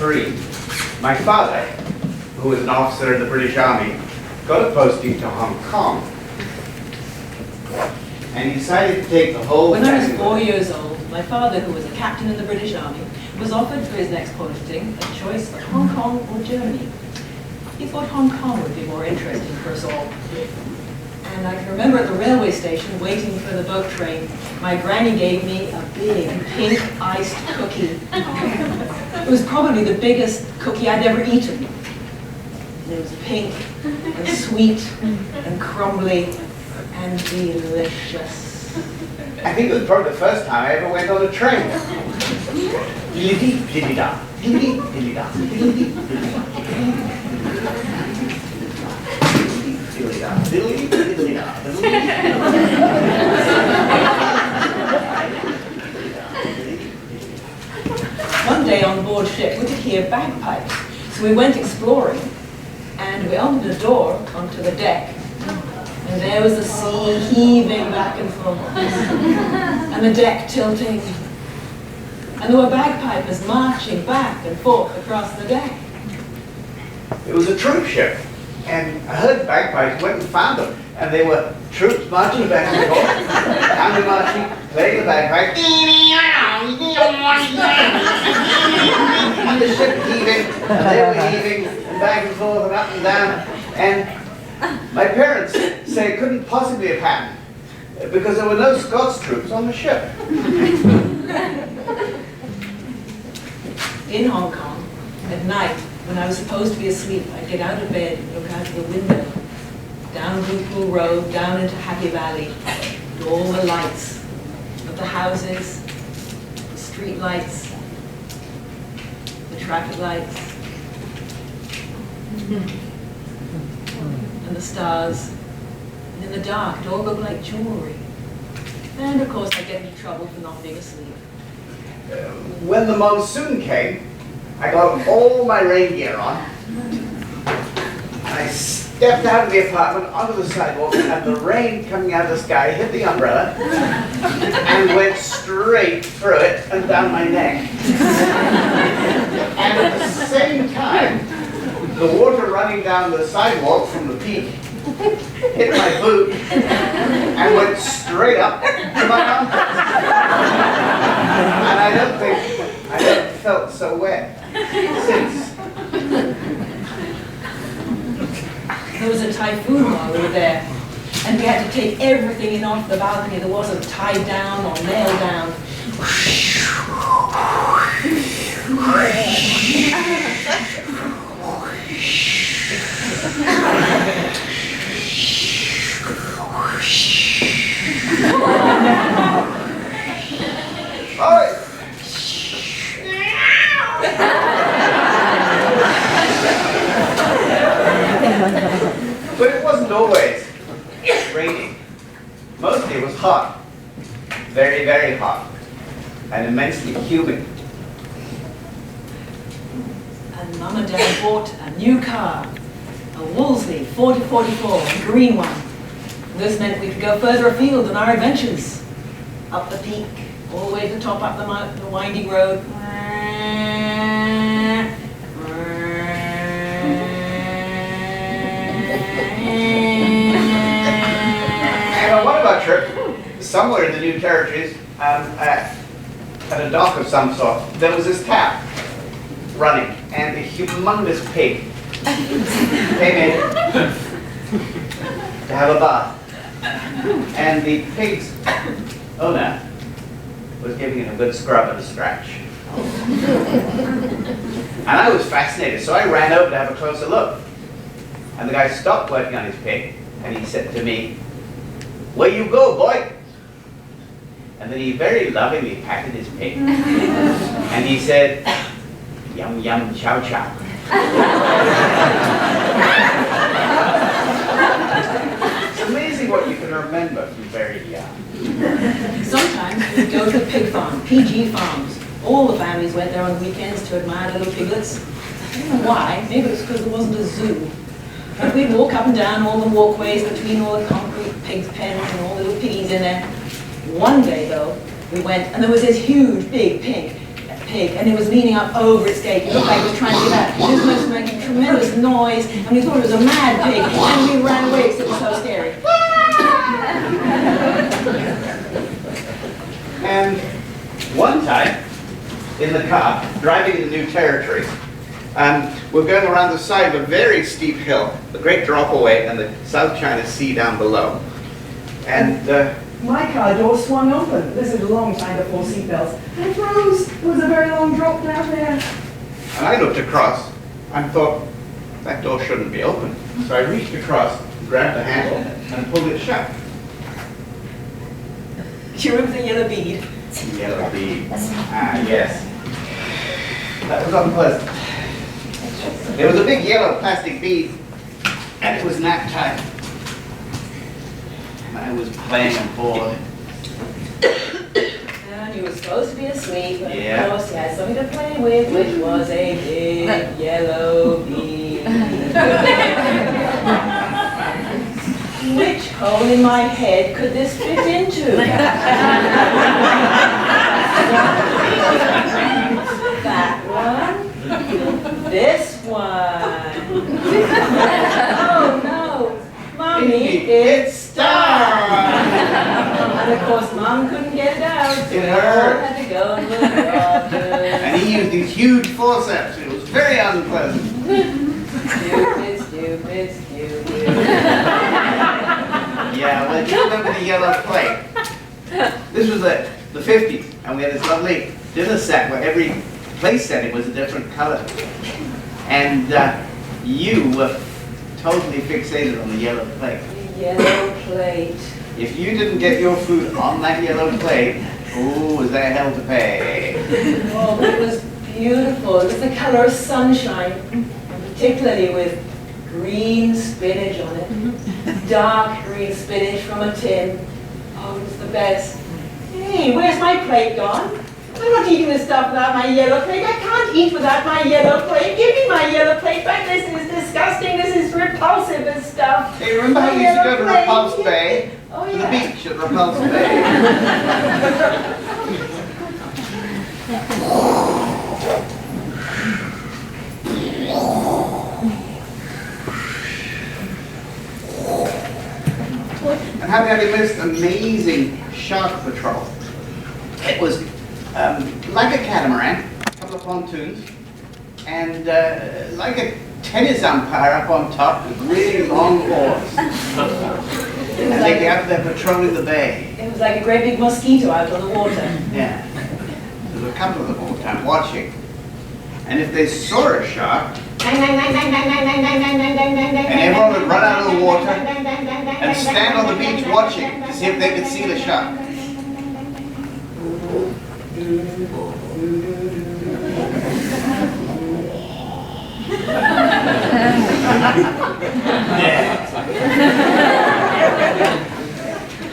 1953, my father, who was an officer in the British Army, got a posting to Hong Kong. And he decided to take the whole When I was family 4 years old, my father, who was a captain in the British Army, was offered for his next posting a choice of Hong Kong or Germany. He thought Hong Kong would be more interesting for us all. And I can remember at the railway station, waiting for the boat train, my granny gave me a big pink iced cookie. It was probably the biggest cookie I'd ever eaten. And it was pink and sweet and crumbly and delicious. I think it was probably the first time I ever went on a train. Diddly diddly da, diddly diddly da, diddly diddly da, diddly diddly da, diddly. One day on board ship, we could hear bagpipes, so we went exploring, and we opened a door onto the deck. And there was the sea heaving back and forth, and the deck tilting. And there were bagpipers marching back and forth across the deck. It was a troop ship, and I heard the bagpipes, went and found them, and they were troops marching back and forth, and they marching, playing the bagpipe, and the ship heaving, and they were heaving, and back and forth, and up and down, and my parents say it couldn't possibly have happened because there were no Scots troops on the ship. In Hong Kong, at night, when I was supposed to be asleep, I'd get out of bed and look out of the window, down Blue Pool Road, down into Happy Valley, to all the lights of the houses, the street lights, the traffic lights, and the stars. And in the dark, it all looked like jewelry. And of course, I get into trouble for not being asleep. When the monsoon came, I got all my rain gear on. I stepped out of the apartment onto the sidewalk, and the rain coming out of the sky hit the umbrella and went straight through it and down my neck. And at the same time, the water running down the sidewalk from the peak hit my boot and went straight up to my armpit. And I don't think I have felt so wet since. There was a typhoon while we were there, and we had to take everything in off the balcony that wasn't tied down or nailed down. But it wasn't always raining. Mostly it was hot. Very, very hot. And immensely humid. And Mum and Dad bought a new car, a Wolseley 4044, a green one. This meant we could go further afield on our adventures. Up the peak, all the way to the top, up the mountain, the winding road. And on one of our trips, somewhere in the New Territories, at a dock of some sort, there was this tap running, and a humongous pig came in to have a bath. And the pig's owner was giving it a good scrub and a scratch. And I was fascinated, so I ran over to have a closer look. And the guy stopped working on his pig, and he said to me, "Where you go, boy?" And then he very lovingly patted his pig. And he said, "Yum, yum, chow, chow." It's amazing what you can remember from very young. Sometimes we'd go to the pig farm, PG Farms. All the families went there on weekends to admire little piglets. I don't know why, maybe it's because there wasn't a zoo. But we'd walk up and down all the walkways between all the concrete pigs' pens and all the little piggies in there. One day, though, we went, and there was this huge, big pig pig, and it was leaning up over its gate. It looked like it was trying to get out. This was making tremendous noise, and we thought it was a mad pig, and we ran away because it was so scary. And one time, in the car, driving into new territory, we're going around the side of a very steep hill, a great drop away, and the South China Sea down below. And my car door swung open. This is a long time before seatbelts. I froze. There was a very long drop down there. and I looked across and thought, that door shouldn't be open. So I reached across, grabbed the handle, and pulled it shut. Do you remember the yellow bead? Yellow bead. Ah, yes. That was unpleasant. There was a big yellow plastic bead, and it was nap time. And I was playing and bored. And you were supposed to be asleep, but Yeah. of course you had something to play with, which was a big yellow bead. Which hole in my head could this fit into? That one. This one. Oh no, Mommy, it's stuck. And of course, Mom couldn't get it out. So It we all hurt. had to go and look after. And he used these huge forceps. It was very unpleasant. Stupid, stupid, stupid. Yeah, well, do you remember the yellow plate? This was the 50s, and we had this lovely dinner set where every place setting was a different color. And you were totally fixated on the yellow plate. The yellow plate. If you didn't get your food on that yellow plate, oh, was there hell to pay? Oh, but it was beautiful. It was the color of sunshine, and particularly with green spinach on it. Dark green spinach from a tin. Oh, it was the best. Hey, where's my plate gone? I'm not eating this stuff without my yellow plate. I can't eat without my yellow plate. Give me my yellow plate back. This is disgusting. This is repulsive and stuff. Hey, remember how My we used to go yellow to plate. Repulse Bay? Oh, To the yeah. beach at Repulse Bay. And how had the most amazing shark patrol. It was like a catamaran, a couple of pontoons, and like a tennis umpire up on top with really long oars. And they'd be out there patrolling the bay. It was like a great big mosquito out on the water. Yeah. There were a couple of them all the time watching. And if they saw a shark, and everyone would run out of the water and stand on the beach watching to see if they could see the shark.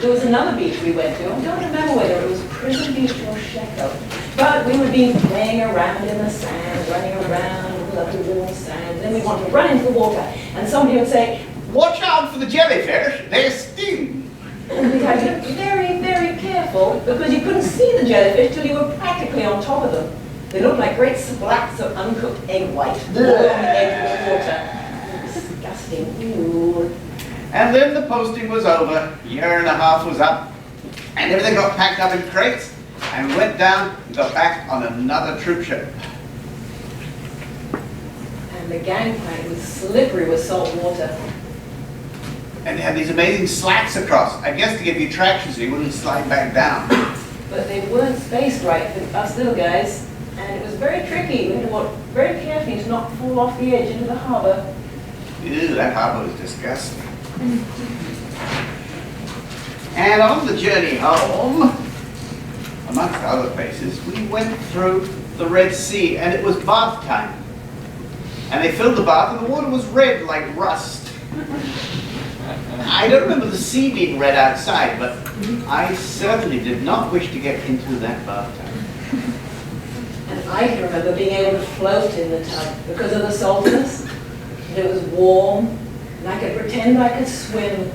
There was another beach we went to. I don't remember whether it was Prison Beach or Shekel. But we would be playing around in the sand, running around with lovely warm sand. Then we'd want to run into the water. And somebody would say, Watch out for the jellyfish, they sting. and we'd have to be very, very careful because you couldn't see the jellyfish till you were practically on top of them. They looked like great splats of uncooked egg white all on the edge of the water. Disgusting. Ew. And then the posting was over, year and a half was up, and everything got packed up in crates, and we went down and got back on another troop ship. And the gangplank was slippery with salt water. And they had these amazing slats across, I guess to give you traction so you wouldn't slide back down. But they weren't spaced right for us little guys. And it was very tricky. We had to walk very carefully to not fall off the edge into the harbour. Ew, that harbor was disgusting. And on the journey home, amongst other places, we went through the Red Sea, and it was bath time. And they filled the bath, and the water was red like rust. I don't remember the sea being red outside, but I certainly did not wish to get into that bathtub. And I can remember being able to float in the tub because of the saltiness. And it was warm, and I could pretend I could swim.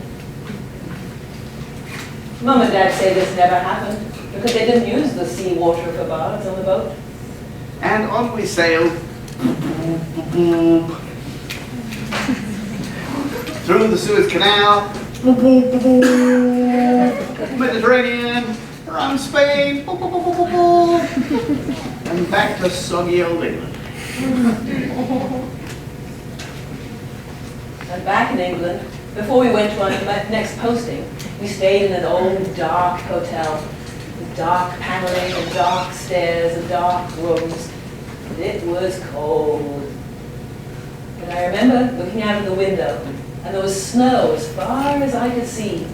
Mum and Dad say this never happened because they didn't use the sea water for baths on the boat. And on we sailed through the Suez Canal, Mediterranean, around Spain, and back to soggy old England. And back in England, before we went to our next posting, we stayed in an old dark hotel with dark paneling and dark stairs and dark rooms. It was cold. And I remember looking out of the window, and there was snow as far as I could see,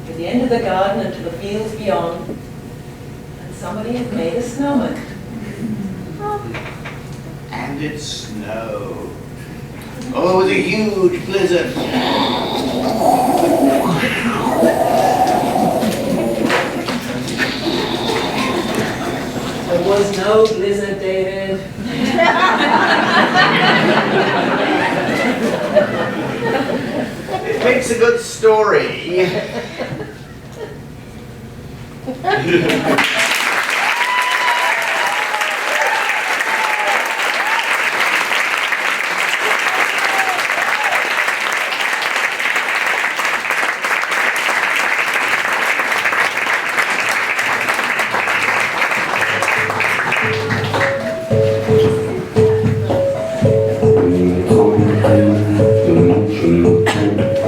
at the end of the garden and to the fields beyond. And somebody had made a snowman. And it snowed. Oh, it was a huge blizzard. There was no blizzard, David. It makes a good story. Không